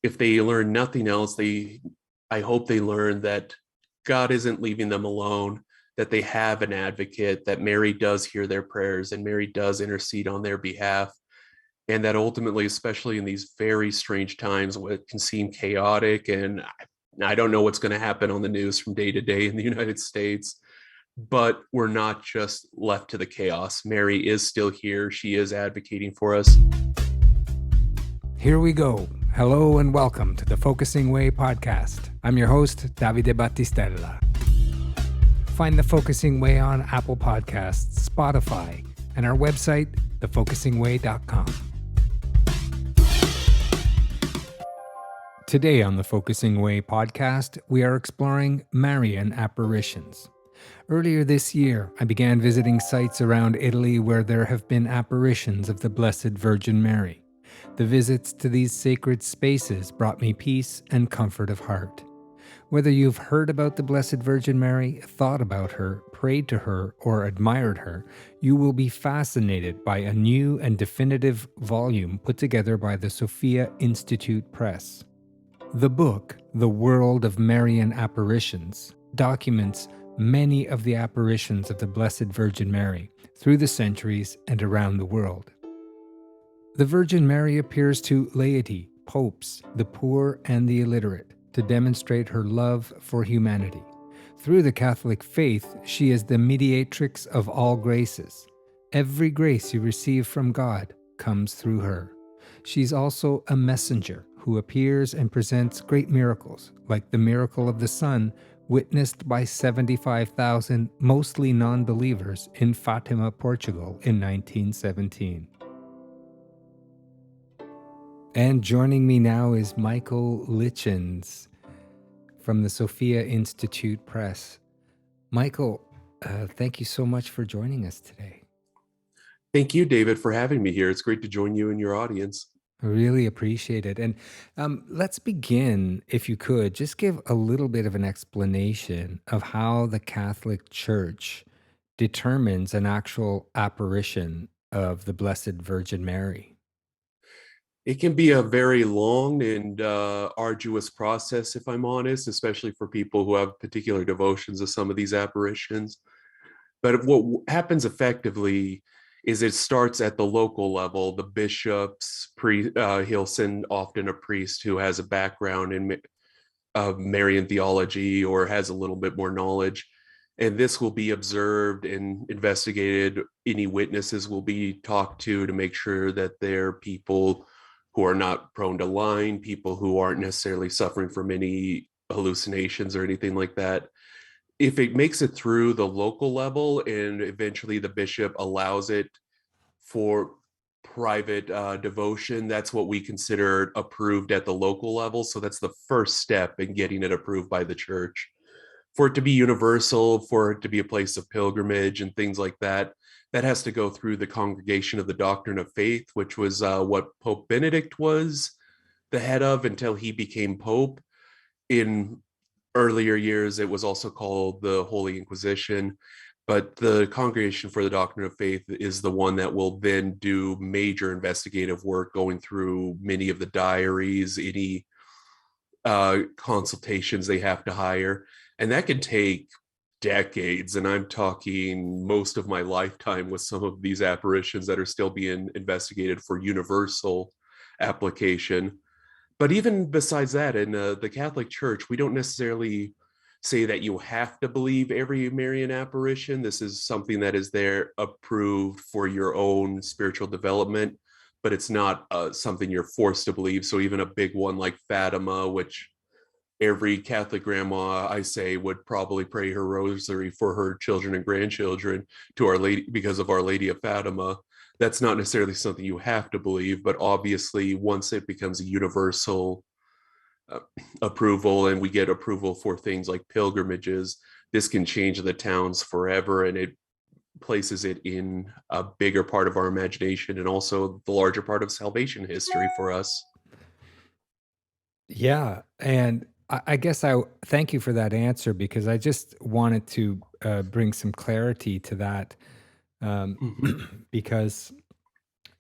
if they learn nothing else, I hope they learn that God isn't leaving them alone, that they have an advocate, that Mary does hear their prayers and Mary does intercede on their behalf. And that ultimately, especially in these very strange times where it can seem chaotic, and I don't know what's going to happen on the news from day to day in the United States, but we're not just left to the chaos. Mary is still here. She is advocating for us. Here we go. Hello and welcome to the Focusing Way podcast. I'm your host, Davide Battistella. Find the Focusing Way on Apple Podcasts, Spotify, and our website, thefocusingway.com. Today on the Focusing Way podcast, we are exploring Marian apparitions. Earlier this year, I began visiting sites around Italy where there have been apparitions of the Blessed Virgin Mary. The visits to these sacred spaces brought me peace and comfort of heart. Whether you've heard about the Blessed Virgin Mary, thought about her, prayed to her, or admired her, you will be fascinated by a new and definitive volume put together by the Sophia Institute Press. The book, The World of Marian Apparitions, documents many of the apparitions of the Blessed Virgin Mary through the centuries and around the world. The Virgin Mary appears to laity, popes, the poor, and the illiterate to demonstrate her love for humanity. Through the Catholic faith, she is the mediatrix of all graces. Every grace you receive from God comes through her. She's also a messenger who appears and presents great miracles, like the miracle of the sun witnessed by 75,000 mostly non-believers in Fatima, Portugal in 1917. And joining me now is Micheal Kichens from the Sophia Institute Press. Micheal, thank you so much for joining us today. Thank you, David, for having me here. It's great to join you and your audience. I really appreciate it. And let's begin, if you could, just give a little bit of an explanation of how the Catholic Church determines an actual apparition of the Blessed Virgin Mary. It can be a very long and arduous process, if I'm honest, especially for people who have particular devotions to some of these apparitions. But what happens effectively is it starts at the local level. The bishops, he'll send often a priest who has a background in Marian theology or has a little bit more knowledge. And this will be observed and investigated. Any witnesses will be talked to make sure that they're people who are not prone to lying, people who aren't necessarily suffering from any hallucinations or anything like that. If it makes it through the local level and eventually the bishop allows it for private devotion, that's what we consider approved at the local level. So that's the first step in getting it approved by the church. For it to be universal, for it to be a place of pilgrimage and things like that, that has to go through the Congregation of the Doctrine of Faith, which was what Pope Benedict was the head of until he became Pope. In earlier years, it was also called the Holy Inquisition. But the Congregation for the Doctrine of Faith is the one that will then do major investigative work, going through many of the diaries, any consultations they have to hire. And that can take decades, and I'm talking most of my lifetime with some of these apparitions that are still being investigated for universal application. But even besides that, in the Catholic Church, we don't necessarily say that you have to believe every Marian apparition. This is something that is there approved for your own spiritual development, but it's not something you're forced to believe. So even a big one like Fatima, which every Catholic grandma, I say, would probably pray her rosary for her children and grandchildren to Our Lady, because of Our Lady of Fatima. That's not necessarily something you have to believe, but obviously once it becomes a universal approval and we get approval for things like pilgrimages, this can change the towns forever, and it places it in a bigger part of our imagination and also the larger part of salvation history for us. Yeah, and I guess I thank you for that answer, because I just wanted to bring some clarity to that, because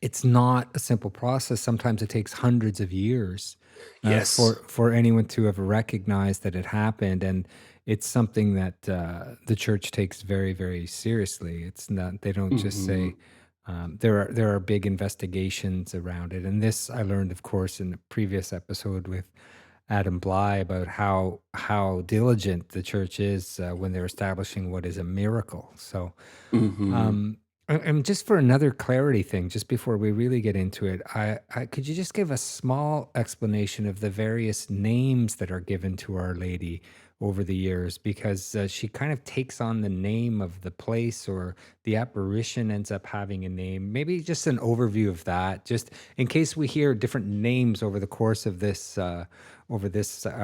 it's not a simple process. Sometimes it takes hundreds of years Yes. for anyone to ever recognize that it happened, and it's something that the church takes very, very seriously. It's not, they don't just say. Hmm. There are big investigations around it, and this I learned, of course, in a previous episode with Adam Bly about how diligent the church is when they're establishing what is a miracle. So Hmm. um, and just for another clarity thing, just before we really get into it, I could you just give a small explanation of the various names that are given to Our Lady over the years? Because she kind of takes on the name of the place, or the apparition ends up having a name. Maybe just an overview of that, just in case we hear different names over the course of this, of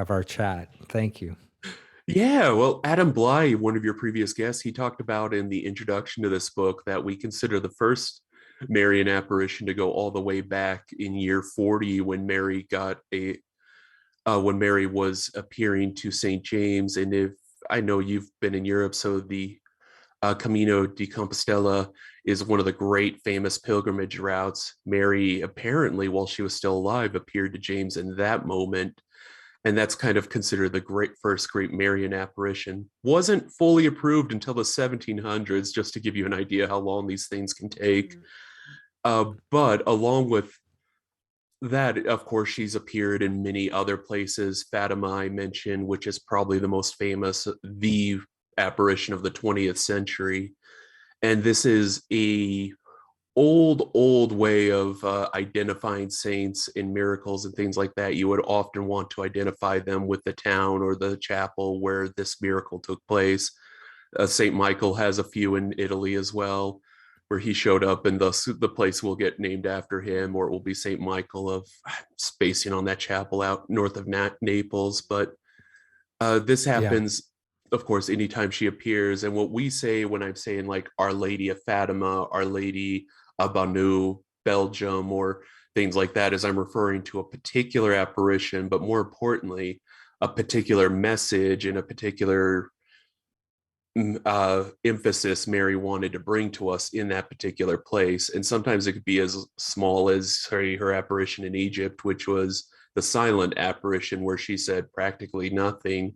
our chat. Thank you. Yeah, well, Adam Bly, one of your previous guests, he talked about in the introduction to this book that we consider the first Marian apparition to go all the way back in year 40 when when Mary was appearing to St. James. And if I know you've been in Europe, so the Camino de Compostela is one of the great famous pilgrimage routes. Mary, apparently, while she was still alive, appeared to James in that moment, and that's kind of considered the first great Marian apparition. Wasn't fully approved until the 1700s, just to give you an idea how long these things can take. But along with that, of course, she's appeared in many other places. Fatima, I mentioned, which is probably the most famous, the apparition of the 20th century. And this is a old way of identifying saints and miracles and things like that. You would often want to identify them with the town or the chapel where this miracle took place. Saint Michael has a few in Italy as well, where he showed up, and the place will get named after him, or it will be Saint Michael of spacing on that chapel out north of Naples. But this Yeah. happens, of course, anytime she appears. And what we say when I'm saying like Our Lady of Fatima, Our Lady of Banu, Belgium, or things like that, is I'm referring to a particular apparition, but more importantly, a particular message and a particular emphasis Mary wanted to bring to us in that particular place. And sometimes it could be as small as her apparition in Egypt, which was the silent apparition, where she said practically nothing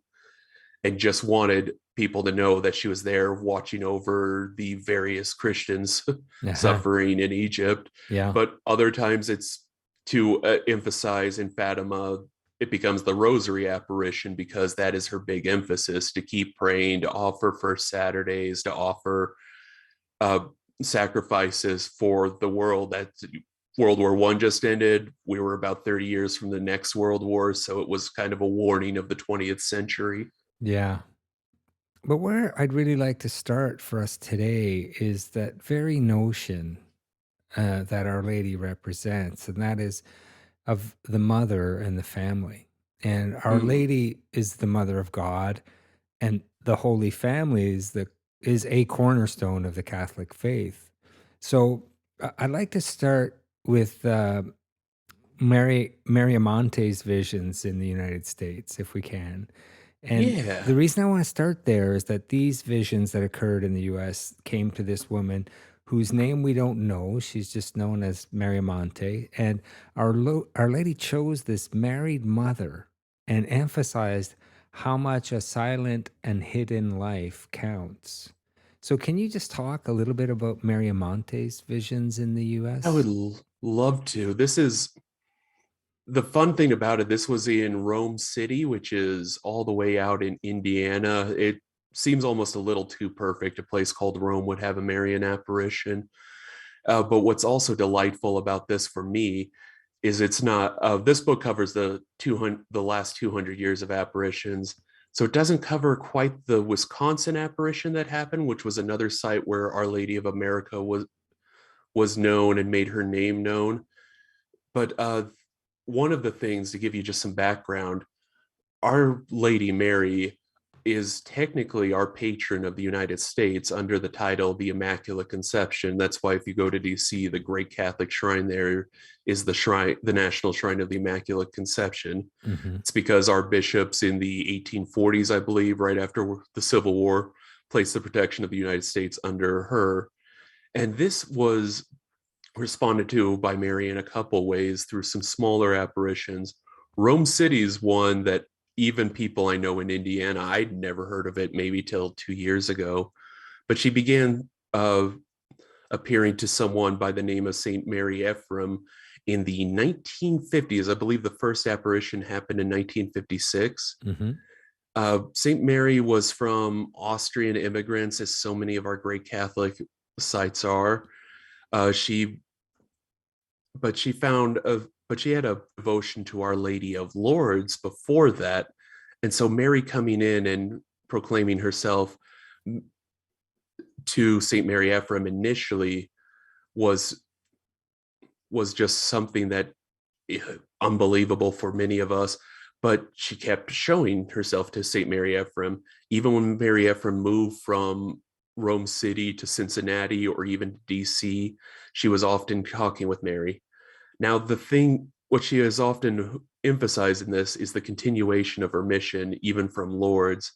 and just wanted people to know that she was there watching over the various Christians Uh-huh. suffering in Egypt. Yeah. But other times it's to emphasize in Fatima, it becomes the rosary apparition, because that is her big emphasis, to keep praying, to offer first Saturdays, to offer uh, sacrifices for the world. That World War I just ended. We were about 30 years from the next World War, so it was kind of a warning of the 20th century. Yeah. But where I'd really like to start for us today is that very notion that Our Lady represents, and that is of the mother and the family. And Our Mm. Lady is the mother of God, and the Holy Family is a cornerstone of the Catholic faith. So I'd like to start with Mariamonte's visions in the United States, if we can. And Yeah. the reason I want to start there is that these visions that occurred in the US came to this woman whose name we don't know. She's just known as Mariamonte. And Our Lady chose this married mother and emphasized how much a silent and hidden life counts. So, can you just talk a little bit about Mariamonte's visions in the I would US? love to. This is the fun thing about it. This was in Rome City, which is all the way out in Indiana. It seems almost a little too perfect. A place called Rome would have a Marian apparition. But what's also delightful about this for me is it's not. This book covers the last 200 years of apparitions, so it doesn't cover quite the Wisconsin apparition that happened, which was another site where Our Lady of America was known and made her name known. But one of the things, to give you just some background, Our Lady Mary is technically our patron of the United States under the title the Immaculate Conception. That's why if you go to DC, the great Catholic shrine there is the National Shrine of the Immaculate Conception. Hmm. It's because our bishops in the 1840s, I believe, right after the Civil War, placed the protection of the United States under her. And this was responded to by Marian a couple ways through some smaller apparitions. Rome City is one that even people I know in Indiana, I'd never heard of it maybe till 2 years ago. But she began appearing to someone by the name of Saint Mary Ephraim in the 1950s. I believe the first apparition happened in 1956. Mm-hmm. Saint Mary was from Austrian immigrants, as so many of our great Catholic sites are. She but she found a but she had a devotion to Our Lady of Lourdes before that. And so Mary coming in and proclaiming herself to Saint Mary Ephraim initially was just something that unbelievable for many of us. But she kept showing herself to Saint Mary Ephraim. Even when Mary Ephraim moved from Rome City to Cincinnati or even DC, she was often talking with Mary. Now, what she has often emphasized in this is the continuation of her mission, even from Lourdes.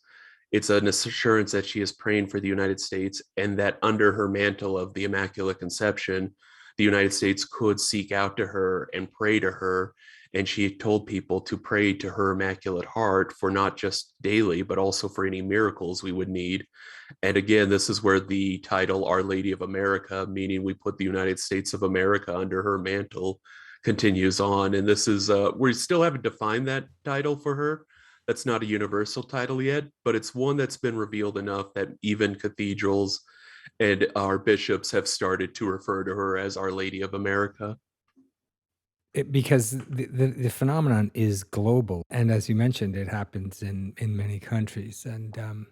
It's an assurance that she is praying for the United States, and that under her mantle of the Immaculate Conception, the United States could seek out to her and pray to her. And she told people to pray to her Immaculate Heart for not just daily, but also for any miracles we would need. And again, this is where the title Our Lady of America, meaning we put the United States of America under her mantle, continues on. And this is, we still haven't defined that title for her. That's not a universal title yet, but it's one that's been revealed enough that even cathedrals and our bishops have started to refer to her as Our Lady of America. Because the phenomenon is global, and as you mentioned, it happens in many countries. And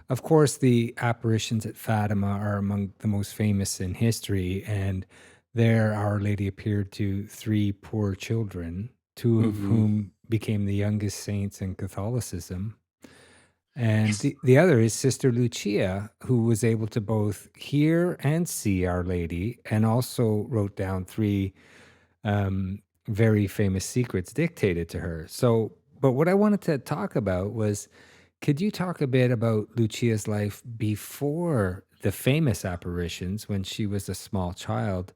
of course, the apparitions at Fatima are among the most famous in history. And there, Our Lady appeared to three poor children, two of whom became the youngest saints in Catholicism. And the other is Sister Lucia, who was able to both hear and see Our Lady, and also wrote down three very famous secrets dictated to her. So, but what I wanted to talk about was, could you talk a bit about Lucia's life before the famous apparitions when she was a small child?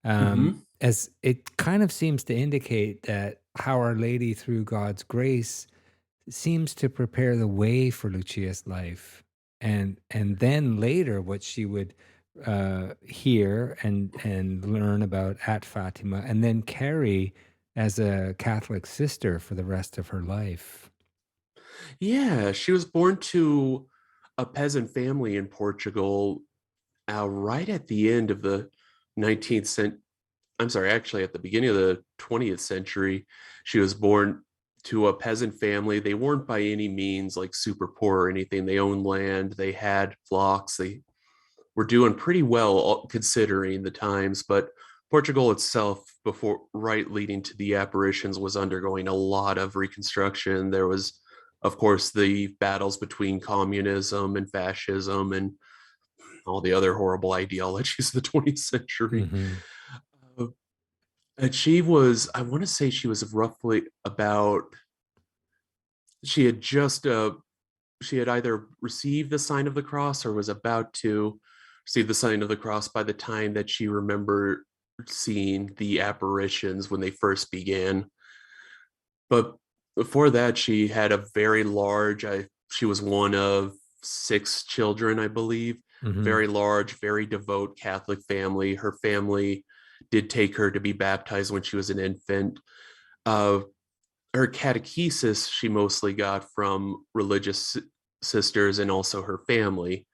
As it kind of seems to indicate that how Our Lady, through God's grace, seems to prepare the way for Lucia's life, and then later what she would hear and learn about at Fatima, and then carry as a Catholic sister for the rest of her life. Yeah, she was born to a peasant family in Portugal right at the end of the 19th century. I'm sorry, actually, at the beginning of the 20th century. She was born to a peasant family. They weren't by any means like super poor or anything. They owned land, they had flocks, they were doing pretty well considering the times. But Portugal itself, before right leading to the apparitions, was undergoing a lot of reconstruction. There was, of course, the battles between communism and fascism and all the other horrible ideologies of the 20th century. Mm-hmm. And she was, I want to say she was roughly about, she had just, she had either received the sign of the cross or was about to receive the sign of the cross by the time that she remembered seeing the apparitions when they first began. But before that, she had a very large, she was one of 6 children, I believe, Mm-hmm. very large, very devout Catholic family. Her family did take her to be baptized when she was an infant. Uh, Her catechesis she mostly got from religious sisters and also her family.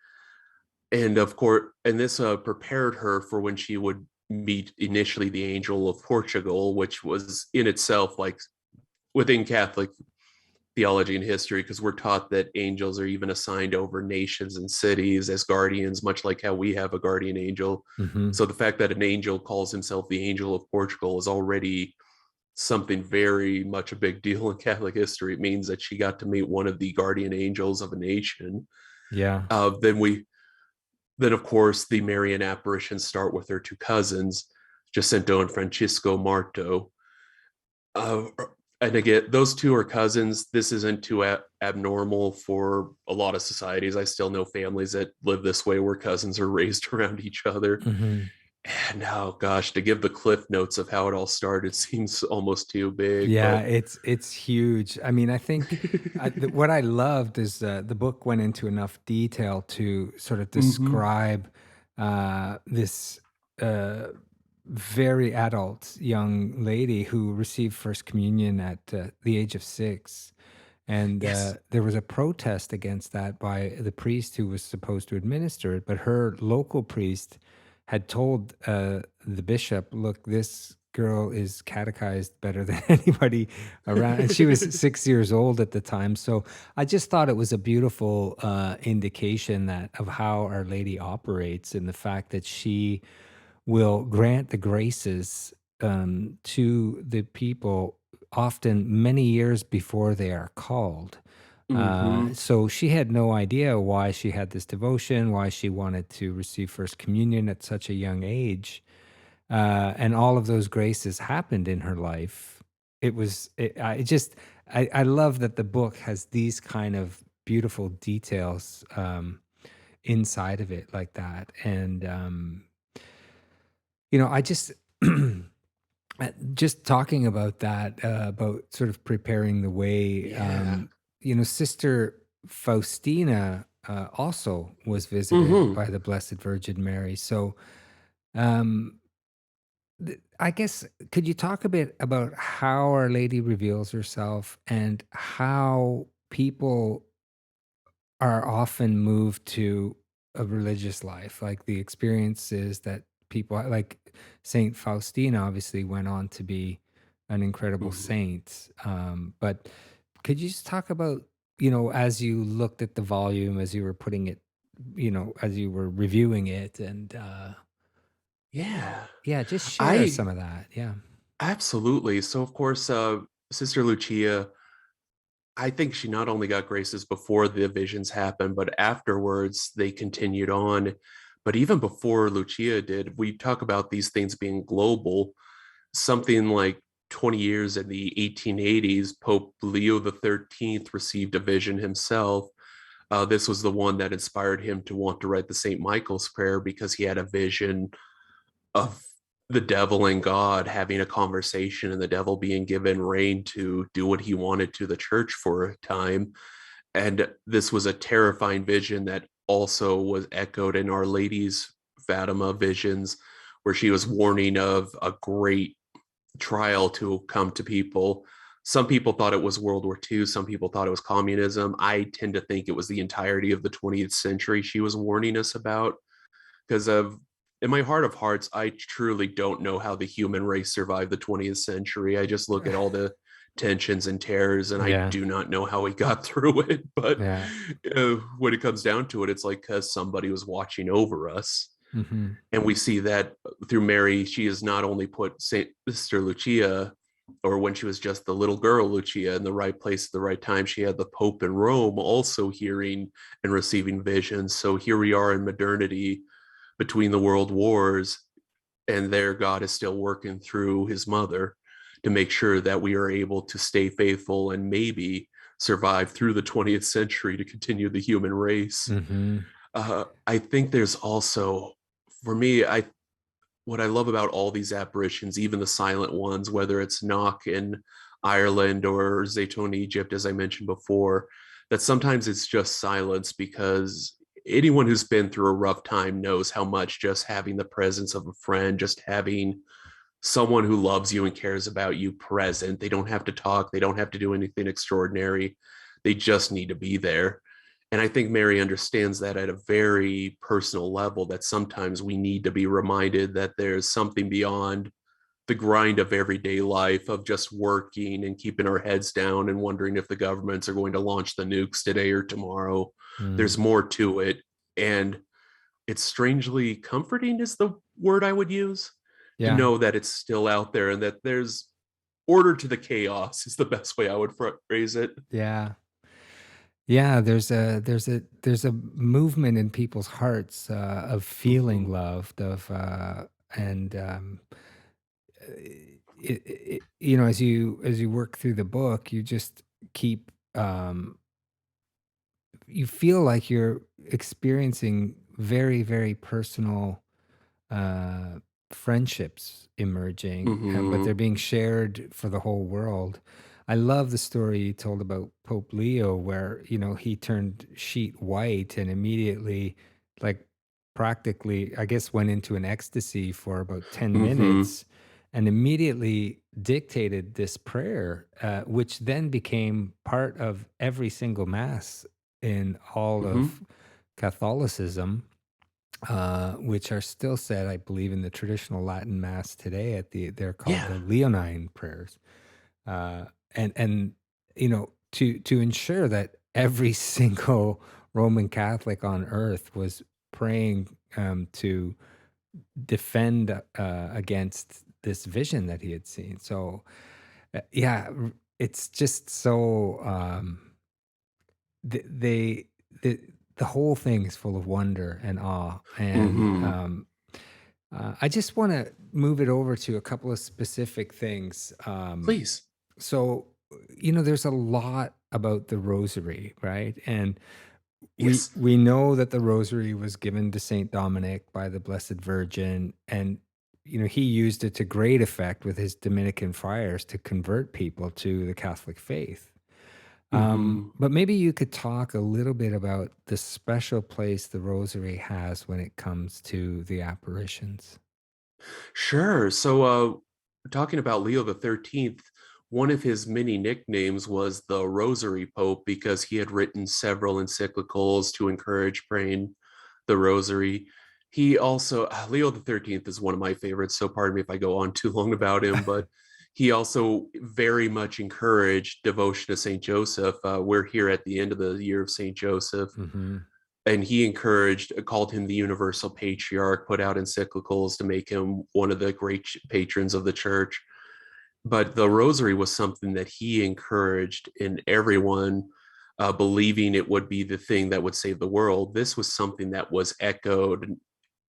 And of course, and this prepared her for when she would meet initially the Angel of Portugal, which was in itself like within Catholic theology and history, because we're taught that angels are even assigned over nations and cities as guardians, much like how we have a guardian angel. Mm-hmm. So the fact that an angel calls himself the Angel of Portugal is already something very much a big deal in Catholic history. It means that she got to meet one of the guardian angels of a nation. Yeah. Then of course the Marian apparitions start with her two cousins, Jacinto and Francisco Marto. Uh, and again, those two are cousins. This isn't too abnormal for a lot of societies. I still know families that live this way where cousins are raised around each other. Mm-hmm. And oh gosh, to give the cliff notes of how it all started seems almost too big, Yeah, but it's huge. I mean, I think what I loved is the book went into enough detail to sort of hmm describe this uh, very adult young lady who received First Communion at the age of 6. And yes. there was a protest against that by the priest who was supposed to administer it, but her local priest had told the bishop, "Look, this girl is catechized better than anybody around." And she was 6 years old at the time. So I just thought it was a beautiful indication that of how Our Lady operates, and the fact that she will grant the graces to the people often many years before they are called. hmm So she had no idea why she had this devotion, why she wanted to receive First Communion at such a young age. And all of those graces happened in her life. I love that the book has these kind of beautiful details inside of it like that. And, I just, just talking about that, about sort of preparing the way, Yeah. Sister Faustina also was visited hmm by the Blessed Virgin Mary. So, um, I guess, could you talk a bit about how Our Lady reveals herself and how people are often moved to a religious life, like the experiences that people like Saint Faustina obviously went on to be an incredible hmm saint. But could you just talk about, as you looked at the volume, as you were putting it, as you were reviewing it, and Yeah. yeah, just share I some of that. Yeah. absolutely. So of course, Sister Lucia, I think she not only got graces before the visions happened, but afterwards they continued on. But even before Lucia did, we talk about these things being global. Something like 20 years in the 1880s, Pope Leo the 13th received a vision himself. This was the one that inspired him to want to write the St. Michael's Prayer because he had a vision of the devil and God having a conversation and the devil being given reign to do what he wanted to the church for a time. And this was a terrifying vision that also was echoed in Our Lady's Fatima visions, where she was warning of a great trial to come to people. Some people thought it was World War II. Some people thought it was communism. I tend to think it was the entirety of the 20th century she was warning us about because of in my heart of hearts, I truly don't know how the human race survived the 20th century. I just look at all the tensions and terrors, and I Yeah. do not know how we got through it. But Yeah. when it comes down to it, it's like because somebody was watching over us. Hmm. And we see that through Mary, she has not only put Saint Sister Lucia, or when she was just the little girl Lucia, in the right place at the right time, she had the Pope in Rome also hearing and receiving visions. So here we are in modernity between the world wars, and there God is still working through his mother to make sure that we are able to stay faithful and maybe survive through the 20th century to continue the human race. Hmm. I think there's also, for me, I what I love about all these apparitions, even the silent ones, whether it's Knock in Ireland or Zaytone, Egypt, as I mentioned before, that sometimes it's just silence because anyone who's been through a rough time knows how much just having the presence of a friend, just having someone who loves you and cares about you present, they don't have to talk, they don't have to do anything extraordinary, they just need to be there. And I think Mary understands that at a very personal level, that sometimes we need to be reminded that there's something beyond the grind of everyday life of just working and keeping our heads down and wondering if the governments are going to launch the nukes today or tomorrow. Mm. There's more to it. And it's strangely comforting, is the word I would use, to Yeah. know that it's still out there and that there's order to the chaos, is the best way I would phrase it. Yeah. Yeah, there's a movement in people's hearts of feeling Mhm. loved, and as you work through the book, you just keep you feel like you're experiencing very, very personal friendships emerging, but they're Mm-hmm. being shared for the whole world. I love the story you told about Pope Leo, where, he turned sheet white and immediately, like, practically, I guess, went into an ecstasy for about 10 Mm-hmm. minutes and immediately dictated this prayer, which then became part of every single mass in all Mm-hmm. of Catholicism, which are still said, I believe, in the traditional Latin Mass today. They're called Yeah. the Leonine prayers, uh, and to ensure that every single Roman Catholic on earth was praying to defend against this vision that he had seen. So, yeah, it's just so they the the whole thing is full of wonder and awe, and Mm-hmm. I just want to move it over to a couple of specific things. Please. So, there's a lot about the rosary, right? And we Yes. we know that the rosary was given to Saint Dominic by the Blessed Virgin, and he used it to great effect with his Dominican friars to convert people to the Catholic faith. Mm-hmm. But maybe you could talk a little bit about the special place the rosary has when it comes to the apparitions. Sure. So, talking about Leo the 13th, one of his many nicknames was the Rosary Pope because he had written several encyclicals to encourage praying the Rosary. He also, Leo the 13th is one of my favorites, so pardon me if I go on too long about him, but he also very much encouraged devotion to Saint Joseph. We're here at the end of the year of Saint Joseph, Hmm. and he encouraged, called him the universal patriarch, put out encyclicals to make him one of the great patrons of the church. But the rosary was something that he encouraged in everyone, believing it would be the thing that would save the world. This was something that was echoed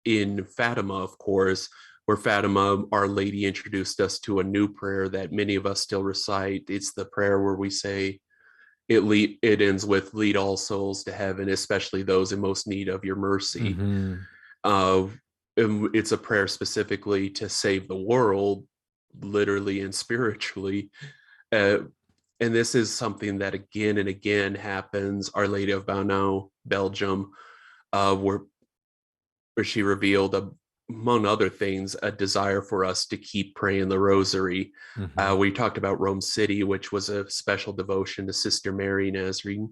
in Fatima, of course, where Fatima, Our Lady, introduced us to a new prayer that many of us still recite. It's the prayer where we say, it ends with lead all souls to heaven, especially those in most need of your mercy. Hmm. uh, it's a prayer specifically to save the world, literally and spiritually. uh, and this is something that again and again happens. Our Lady of Belgium, where she revealed, among other things, a desire for us to keep praying the rosary. Hmm. We talked about Rome City, which was a special devotion to Sister Mary Nazarene.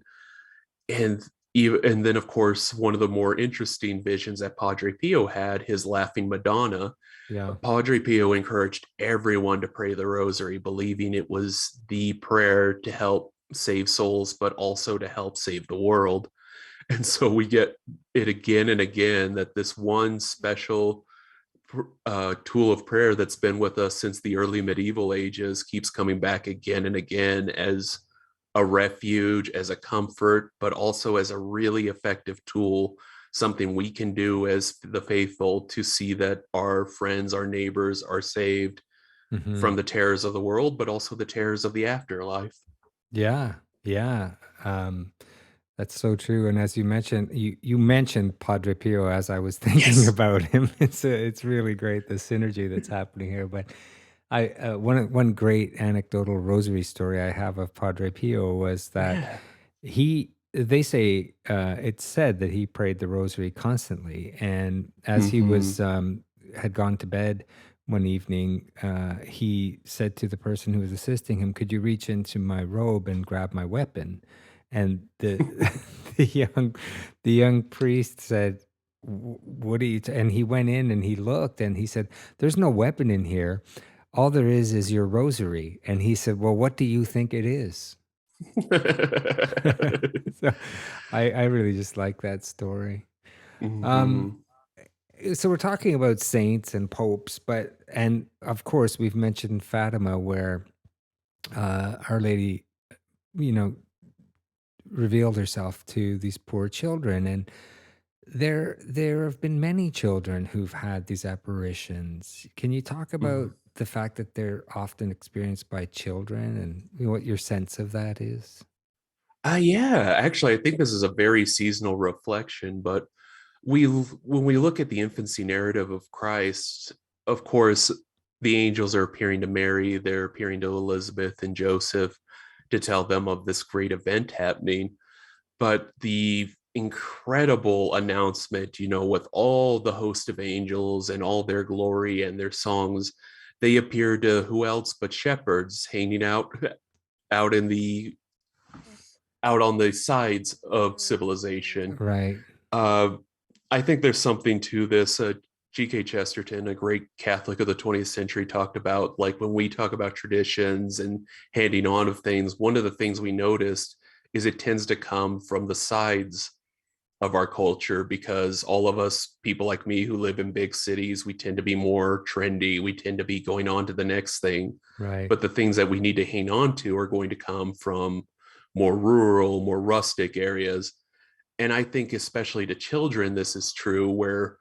And and then, of course, one of the more interesting visions that Padre Pio had, his Laughing Madonna. Yeah. Padre Pio encouraged everyone to pray the rosary, believing it was the prayer to help save souls, but also to help save the world. And so we get it again and again, that this one special tool of prayer that's been with us since the early medieval ages keeps coming back again and again as a refuge, as a comfort, but also as a really effective tool, something we can do as the faithful to see that our friends, our neighbors are saved Hmm. from the terrors of the world, but also the terrors of the afterlife. Yeah. Yeah. Um, That's so true. And as you mentioned Padre Pio as I was thinking Yes. about him. It's really great, the synergy that's happening here. But one great anecdotal rosary story I have of Padre Pio was that Yeah. they say, it's said that he prayed the rosary constantly, and as he Mm-hmm. was had gone to bed one evening, he said to the person who was assisting him, "Could you reach into my robe and grab my weapon?" And the young priest said, What are you?" And he went in and he looked and he said, "There's no weapon in here. All there is your rosary." And he said, "Well, what do you think it is?" So I really just like that story. Um, Mm-hmm. so we're talking about saints and popes, and of course we've mentioned Fatima, where Our Lady, you know, revealed herself to these poor children, and there have been many children who've had these apparitions. Can you talk Mm-hmm. about the fact that they're often experienced by children, and what your sense of that is? Yeah, actually, I think this is a very seasonal reflection, but when we look at the infancy narrative of Christ, of course, the angels are appearing to Mary, they're appearing to Elizabeth and Joseph to tell them of this great event happening. But the incredible announcement, with all the host of angels and all their glory and their songs, they appear to who else but shepherds hanging out in the out on the sides of civilization. Right. Uh, I think there's something to this. G.K. Chesterton, a great Catholic of the 20th century, talked about, like, when we talk about traditions and handing on of things, one of the things we noticed is it tends to come from the sides of our culture, because all of us, people like me who live in big cities, we tend to be more trendy. We tend to be going on to the next thing. Right. But the things that we need to hang on to are going to come from more rural, more rustic areas. And I think especially to children, this is true, where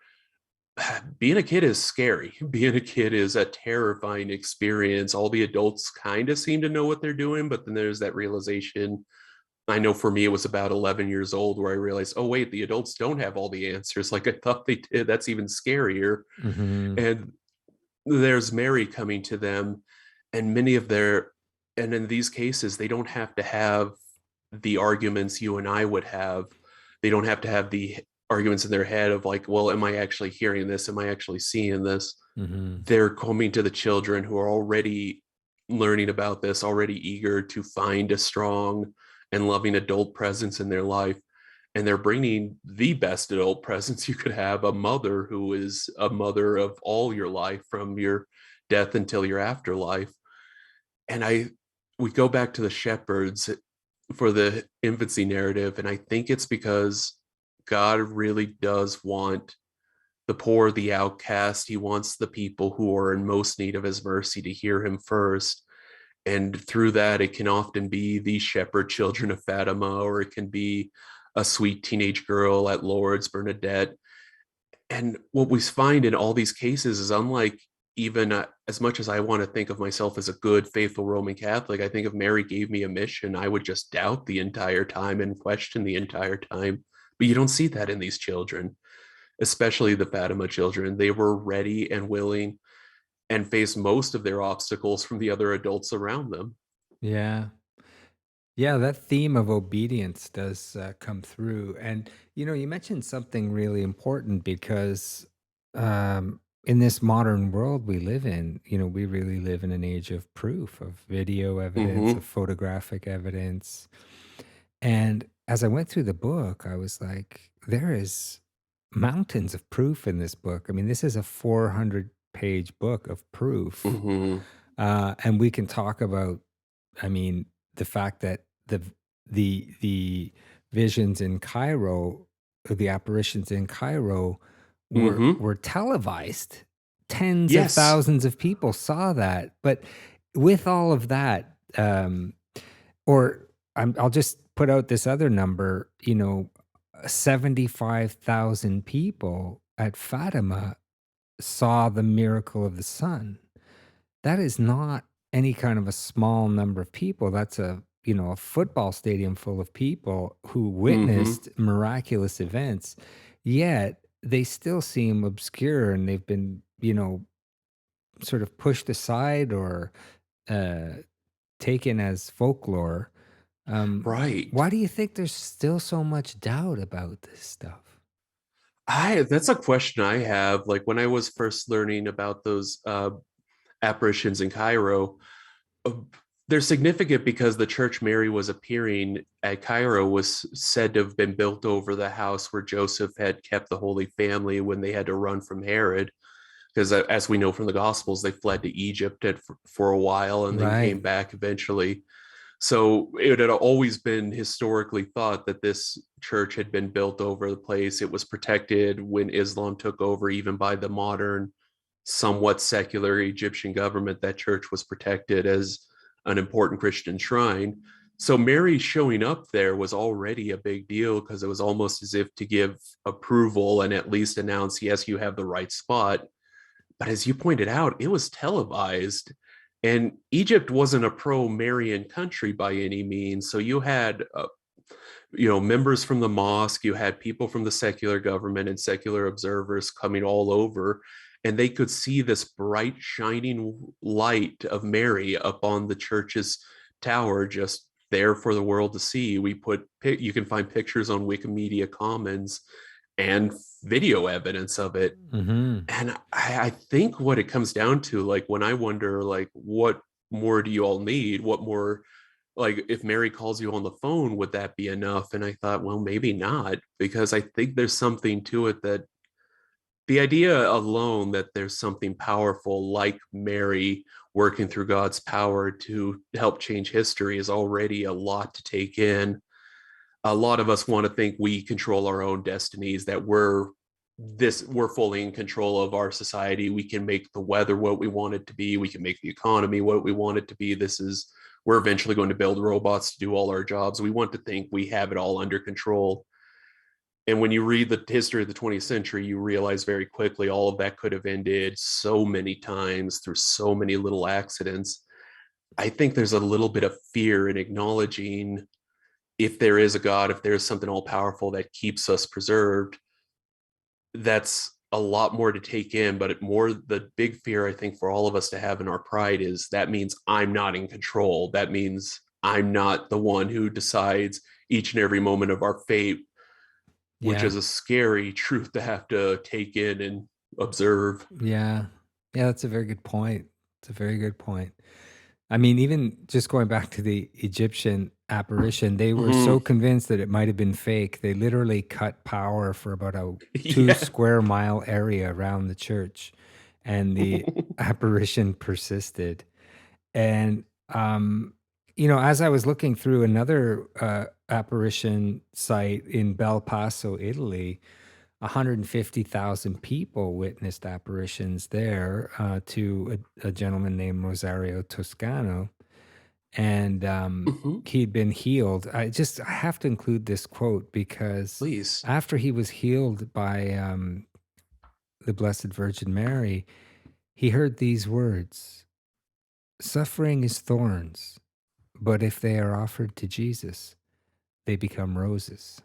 being a kid is scary. Being a kid is a terrifying experience. All the adults kind of seem to know what they're doing, but then there's that realization. I know for me, it was about 11 years old where I realized, oh, wait, the adults don't have all the answers like I thought they did. That's even scarier. Mm-hmm. And there's Mary coming to them, and and in these cases, they don't have to have the arguments you and I would have. They don't have to have the arguments in their head of like, well, am I actually hearing this? Am I actually seeing this? Mm-hmm. They're coming to the children who are already learning about this, already eager to find a strong and loving adult presence in their life. And they're bringing the best adult presence you could have, a mother who is a mother of all your life from your death until your afterlife. And we go back to the shepherds for the infancy narrative, and I think it's because God really does want the poor, the outcast. He wants the people who are in most need of his mercy to hear him first. And through that, it can often be the shepherd children of Fatima, or it can be a sweet teenage girl at Lourdes, Bernadette. And what we find in all these cases is, unlike, even as much as I want to think of myself as a good, faithful Roman Catholic, I think if Mary gave me a mission, I would just doubt the entire time and question the entire time. But you don't see that in these children, especially the Fatima children. They were ready and willing and faced most of their obstacles from the other adults around them. Yeah. Yeah, that theme of obedience does come through. And, you mentioned something really important because in this modern world we live in, we really live in an age of proof, of video evidence, of Mm-hmm. photographic evidence. And as I went through the book, I was like, there is mountains of proof in this book. I mean, this is a 400-page book of proof. Mm-hmm. And we can talk about, I mean, the fact that the visions in Cairo, or the apparitions in Cairo, were Mm-hmm. were televised. Tens of Yes. thousands of people saw that. But with all of that, or I'll just put out this other number, 75,000 people at Fatima saw the miracle of the sun. That is not any kind of a small number of people. That's a football stadium full of people who Mm-hmm. witnessed miraculous events, yet they still seem obscure, and they've been, sort of pushed aside or uh, taken as folklore. Right. Why do you think there's still so much doubt about this stuff? That's a question I have. Like, when I was first learning about those apparitions in Cairo, uh, they're significant because the church Mary was appearing at Cairo was said to have been built over the house where Joseph had kept the Holy Family when they had to run from Herod. Because as we know from the Gospels, they fled to Egypt for a while and then Right. came back eventually. So it had always been historically thought that this church had been built over the place. It was protected when Islam took over, even by the modern, somewhat secular Egyptian government. That church was protected as an important Christian shrine. So Mary showing up there was already a big deal, because it was almost as if to give approval and at least announce, yes, you have the right spot. But as you pointed out, it was televised. And Egypt wasn't a pro-Marian country by any means. So you had, members from the mosque, you had people from the secular government and secular observers coming all over. and they could see this bright shining light of Mary up on the church's tower, just there for the world to see. You can find pictures on Wikimedia Commons and video evidence of it. Mm-hmm. And I think what it comes down to, like, when I wonder, like, what more do you all need? What more, like, if Mary calls you on the phone, would that be enough? And I thought, well, maybe not, because I think there's something to it, that the idea alone that there's something powerful like Mary working through God's power to help change history is already a lot to take in. A lot of us want to think we control our own destinies, that we're fully in control of our society. We can make the weather what we want it to be. We can make the economy what we want it to be. We're eventually going to build robots to do all our jobs. We want to think we have it all under control. And when you read the history of the 20th century, you realize very quickly all of that could have ended so many times through so many little accidents. I think there's a little bit of fear in acknowledging, if there is a God, if there's something all powerful that keeps us preserved, that's a lot more to take in. But the big fear I think for all of us to have in our pride is, that means I'm not in control. That means I'm not the one who decides each and every moment of our fate, which Yeah. is a scary truth to have to take in and observe. Yeah. Yeah, that's a very good point. It's a very good point. I mean, even just going back to the Egyptian apparition, they were so Mhm. convinced that it might have been fake. They literally cut power for about a two Yeah. square mile area around the church, and the apparition persisted. And, as I was looking through another apparition site in Bel Paso, Italy, 150,000 people witnessed apparitions there to a gentleman named Rosario Toscano, and Mhm. he'd been healed. I have to include this quote because Please. after he was healed by the Blessed Virgin Mary, he heard these words: "Suffering is thorns, but if they are offered to Jesus, they become roses."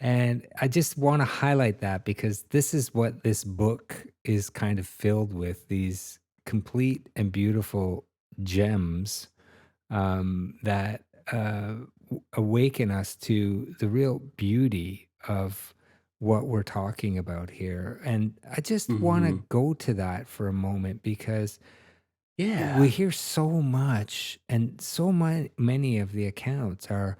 And I just want to highlight that because this is what this book is kind of filled with, these complete and beautiful gems that awaken us to the real beauty of what we're talking about here. And I just want to Mhm. go to that for a moment because we Yeah. hear so much, and many of the accounts are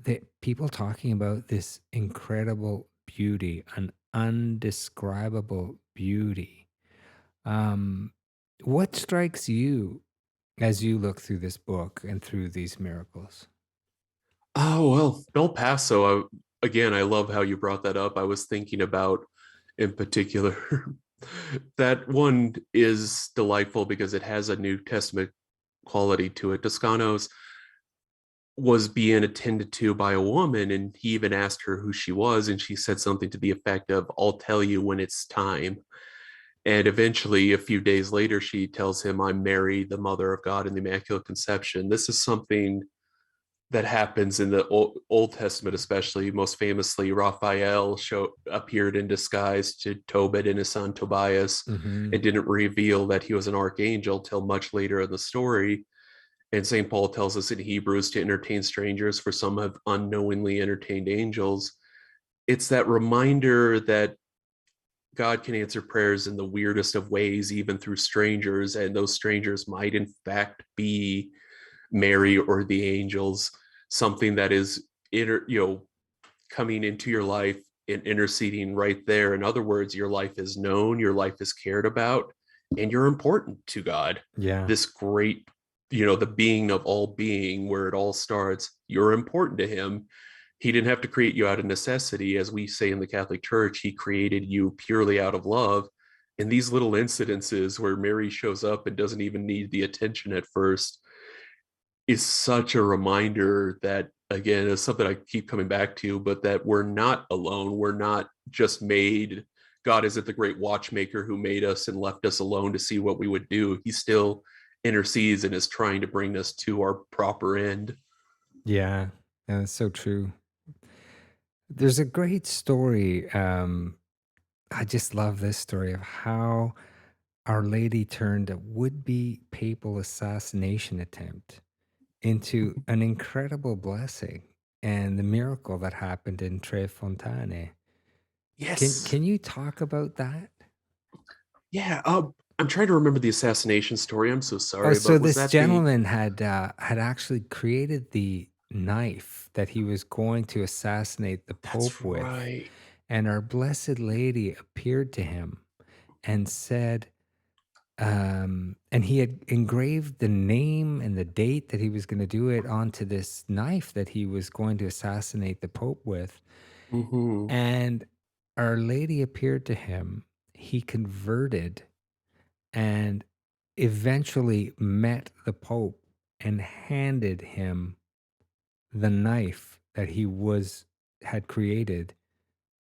that people talking about this incredible beauty, an undescribable beauty. Um, what strikes you as you look through this book and through these miracles? Oh, well, Bel Paso, again, I love how you brought that up. I was thinking about, in particular, that one is delightful because it has a New Testament quality to it. Toscano's was being attended to by a woman, and he even asked her who she was, and she said something to the effect of, "I'll tell you when it's time." And eventually, a few days later, she tells him, "I'm Mary, the mother of God in the Immaculate Conception." This is something that happens in the Old Testament, especially. Most famously, Raphael appeared in disguise to Tobit and his son Tobias, Hmm. and didn't reveal that he was an archangel till much later in the story. And St. Paul tells us in Hebrews to entertain strangers, for some have unknowingly entertained angels. It's that reminder that God can answer prayers in the weirdest of ways, even through strangers, and those strangers might in fact be Mary or the angels, something that is coming into your life and interceding right there. In other words, your life is known, your life is cared about, and you're important to God. Yeah. This great, the being of all being, where it all starts, you're important to him. He didn't have to create you out of necessity. As we say in the Catholic Church, he created you purely out of love. And these little incidences where Mary shows up and doesn't even need the attention at first is such a reminder that, again, is something I keep coming back to, but that we're not alone. We're not just made. God isn't the great watchmaker who made us and left us alone to see what we would do. He still intercedes and is trying to bring us to our proper end. Yeah. That's so true. There's a great story I just love this story of how Our Lady turned a would-be papal assassination attempt into an incredible blessing and the miracle that happened in Tre Fontane. Yes. Can you talk about that? Yeah. I'm trying to remember the assassination story. I'm so Oh, sorry, so but was this that the? gentleman had actually created the knife that he was going to assassinate the That's Pope with, right. and Our Blessed Lady appeared to him and said, and he had engraved the name and the date that he was going to do it onto this knife that he was going to assassinate the Pope with. Hmm. And Our Lady appeared to him. He converted and eventually met the Pope and handed him the knife that had created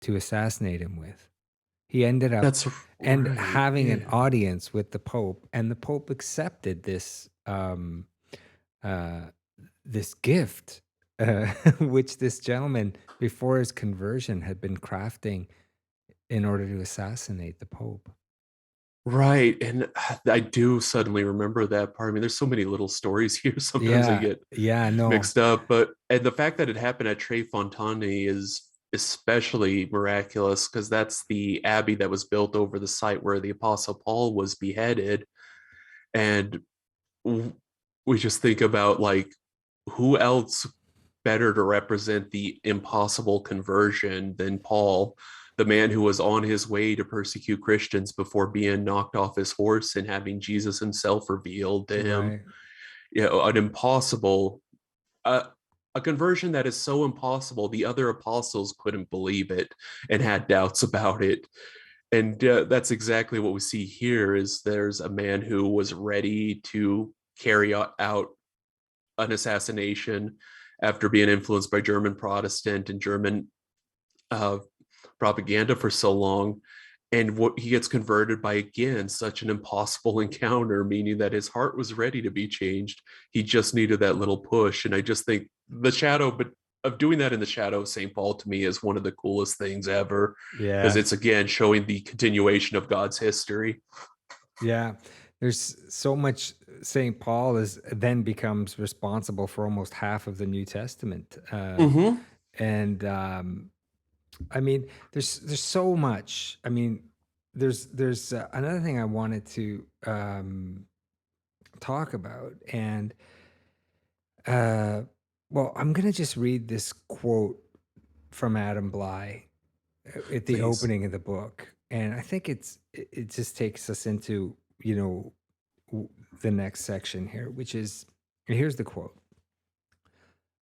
to assassinate him with. He ended up That's and right. having an Yeah. audience with the Pope, and the Pope accepted uh, this gift, which this gentleman before his conversion had been crafting in order to assassinate the Pope. Right. And I do suddenly remember that part. I mean, there's so many little stories here. Sometimes I Yeah, get yeah, no, mixed up. But and the fact that it happened at Tre Fontane is especially miraculous because that's the abbey that was built over the site where the Apostle Paul was beheaded. And we just think about like who else better to represent the impossible conversion than Paul, the man who was on his way to persecute Christians before being knocked off his horse and having Jesus himself revealed to him. right. You know, an impossible, uh, a conversion that is so impossible the other apostles couldn't believe it and had doubts about it. And that's exactly what we see here is there's a man who was ready to carry out an assassination after being influenced by German Protestant and German uh, propaganda for so long. And what he gets converted by again such an impossible encounter, meaning that his heart was ready to be changed. He just needed that little push. And I just think the shadow, but of doing that in the shadow of St. Paul to me is one of the coolest things ever, because Yeah, it's again showing the continuation of God's history. yeah. There's so much. St. Paul is then becomes responsible for almost half of the New Testament, Mm-hmm. and I mean, there's so much. I mean, there's another thing I wanted to talk about, and uh, well, I'm gonna just read this quote from Adam Bly at the Please. opening of the book, and I think it just takes us into w- the next section here, which is and here's the quote: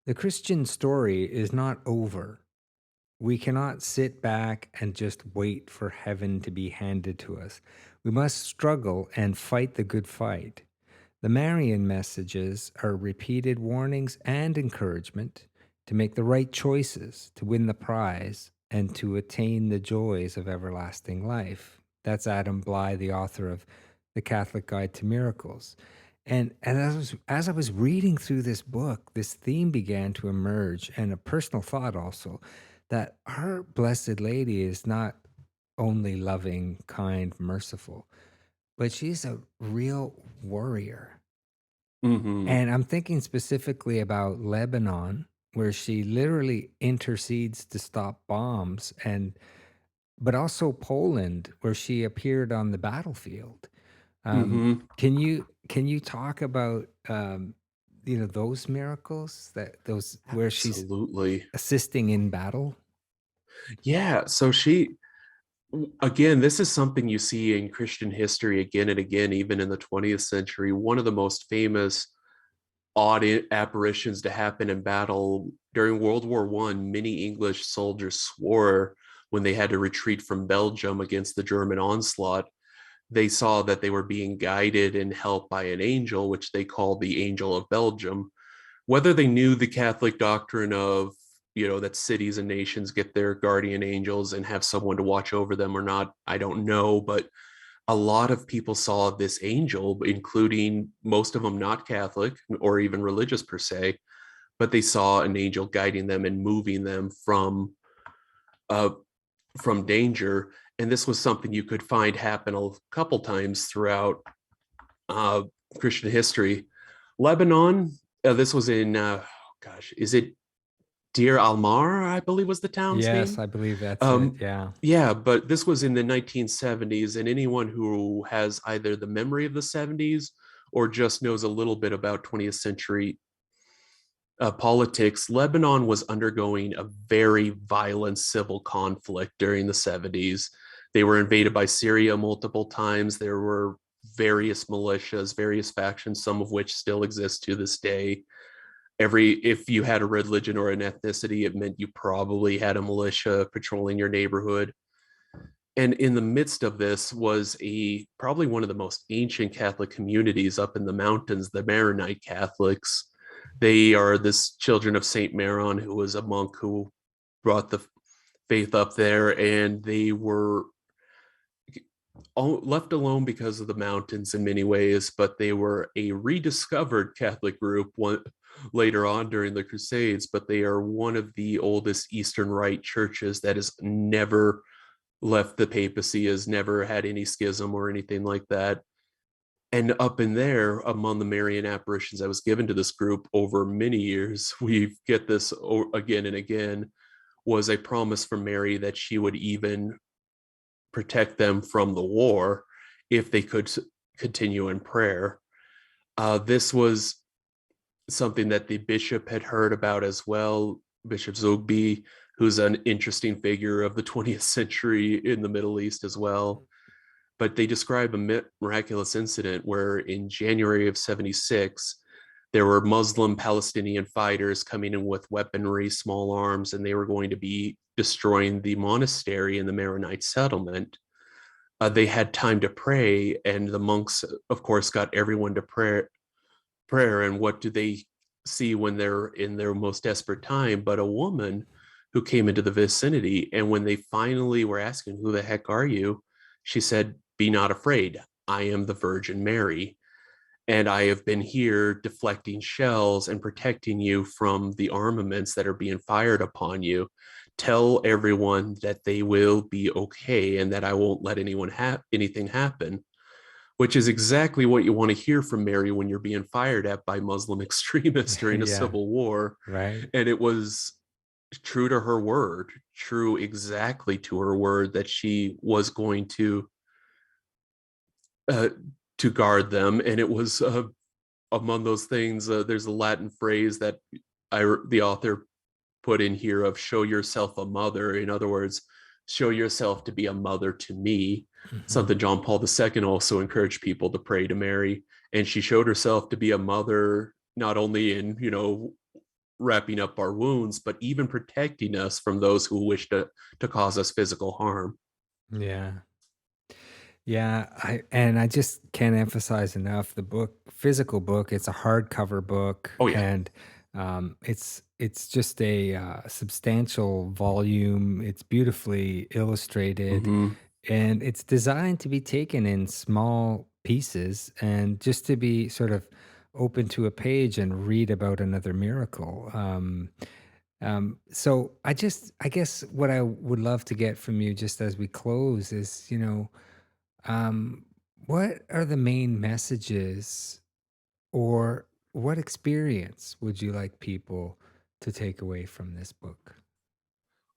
"The Christian story is not over. We cannot sit back and just wait for heaven to be handed to us. We must struggle and fight the good fight. The Marian messages are repeated warnings and encouragement to make the right choices, to win the prize, and to attain the joys of everlasting life." That's Adam Bly, the author of The Catholic Guide to Miracles. And as I was reading through this book, this theme began to emerge, and a personal thought also that our Blessed Lady is not only loving, kind, merciful, but she's a real warrior. Mm-hmm. And I'm thinking specifically about Lebanon, where she literally intercedes to stop bombs, and but also Poland, where she appeared on the battlefield. Um, Mm-hmm. can you talk about those miracles that those where she's Absolutely. assisting in battle? Yeah. So she again, this is something you see in Christian history again and again, even in the 20th century. One of the most famous odd apparitions to happen in battle during World War One. Many English soldiers swore when they had to retreat from Belgium against the German onslaught, they saw that they were being guided and helped by an angel, which they called the Angel of Belgium. Whether they knew the Catholic doctrine of, that cities and nations get their guardian angels and have someone to watch over them or not, I don't know. But a lot of people saw this angel, including most of them not Catholic or even religious per se, but they saw an angel guiding them and moving them uh, from danger. And this was something you could find happen a couple times throughout uh, Christian history. Lebanon, this was in, gosh, is it Deir al-Mar, I believe was the town's Yes, name? I believe that's it. Um, Yeah. yeah, but this was in the 1970s, and anyone who has either the memory of the 70s or just knows a little bit about 20th century politics, Lebanon was undergoing a very violent civil conflict during the 70s. They were invaded by Syria multiple times. There were various militias, various factions, some of which still exist to this day. If you had a religion or an ethnicity, it meant you probably had a militia patrolling your neighborhood. And in the midst of this was a probably one of the most ancient Catholic communities up in the mountains, the Maronite Catholics. They are this children of Saint Marian, who was a monk who brought the faith up there, and they were left alone because of the mountains in many ways, but they were a rediscovered Catholic group later on during the Crusades. But they are one of the oldest Eastern Rite churches that has never left the papacy, has never had any schism or anything like that. And up in there, among the Marian apparitions that was given to this group over many years, we get this again and again, was a promise from Mary that she would even protect them from the war if they could continue in prayer. This was something that the bishop had heard about as well, Bishop Zogby, who's an interesting figure of the 20th century in the Middle East as well. But they describe a miraculous incident where in January of 76, there were Muslim Palestinian fighters coming in with weaponry, small arms, and they were going to be destroying the monastery in the Maronite settlement. They had time to pray, and the monks, of course, got everyone to prayer. And what do they see when they're in their most desperate time but a woman who came into the vicinity? And when they finally were asking, who the heck are you, she said, be not afraid, I am the Virgin Mary, and I have been here deflecting shells and protecting you from the armaments that are being fired upon you. Tell everyone that they will be okay and that I won't let anything happen, which is exactly what you want to hear from Mary when you're being fired at by Muslim extremists during a Yeah. civil war. Right. And it was true to her word, true exactly to her word, that she was going uh, to guard them. And it was among those things, there's a Latin phrase that the author put in here of show yourself a mother. In other words, show yourself to be a mother to me. Mhm. Something John Paul II also encouraged people to pray to Mary. And she showed herself to be a mother, not only in, wrapping up our wounds, but even protecting us from those who wish to cause us physical harm. Yeah. Yeah, I just can't emphasize enough the physical book. It's a hardcover book, Oh, yeah. and it's just a substantial volume. It's beautifully illustrated, Mm-hmm. and it's designed to be taken in small pieces and just to be sort of open to a page and read about another miracle. So I guess what I would love to get from you just as we close is, um, what are the main messages or what experience would you like people to take away from this book?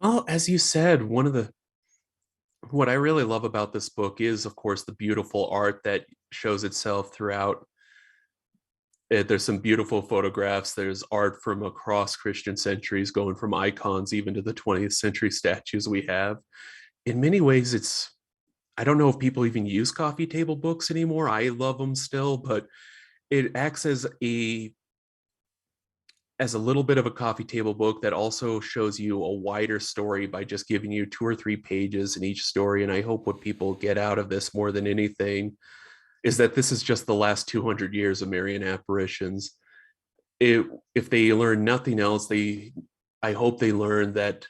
Well, as you said, what I really love about this book is, of course, the beautiful art that shows itself throughout. There's some beautiful photographs. There's art from across Christian centuries, going from icons even to the 20th century statues we have. In many ways, I don't know if people even use coffee table books anymore. I love them still, but it acts as a little bit of a coffee table book that also shows you a wider story by just giving you 2 or 3 pages in each story. And I hope what people get out of this more than anything is that this is just the last 200 years of Marian apparitions. If they learn nothing else, I hope they learn that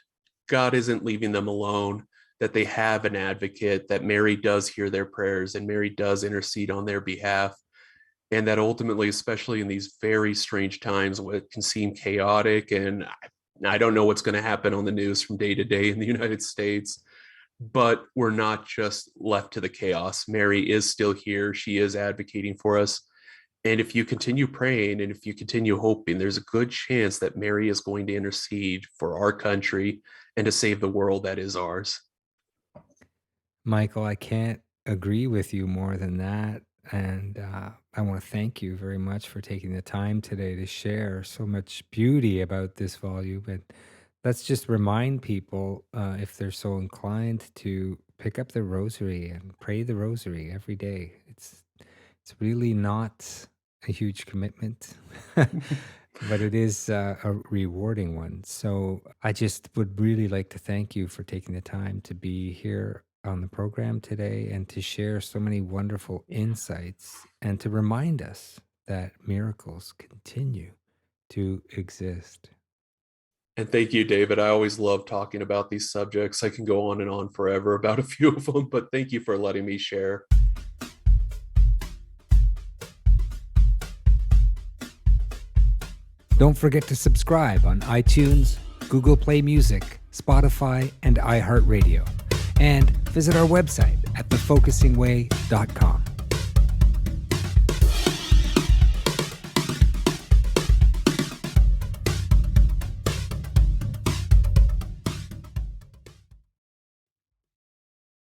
God isn't leaving them alone, that they have an advocate, that Mary does hear their prayers and Mary does intercede on their behalf, and that ultimately, especially in these very strange times where it can seem chaotic, and I don't know what's going to happen on the news from day to day in the United States, but we're not just left to the chaos. Mary is still here. She is advocating for us. And if you continue praying and if you continue hoping, there's a good chance that Mary is going to intercede for our country and to save the world that is ours. Micheal, I can't agree with you more than that. And I want to thank you very much for taking the time today to share so much beauty about this volume. And let's just remind people, if they're so inclined, to pick up the rosary and pray the rosary every day. It's really not a huge commitment, but it is a rewarding one. So I just would really like to thank you for taking the time to be here on the program today and to share so many wonderful insights and to remind us that miracles continue to exist. And thank you, David. I always love talking about these subjects. I can go on and on forever about a few of them, but thank you for letting me share. Don't forget to subscribe on iTunes, Google Play Music, Spotify, and iHeartRadio. And visit our website at thefocusingway.com.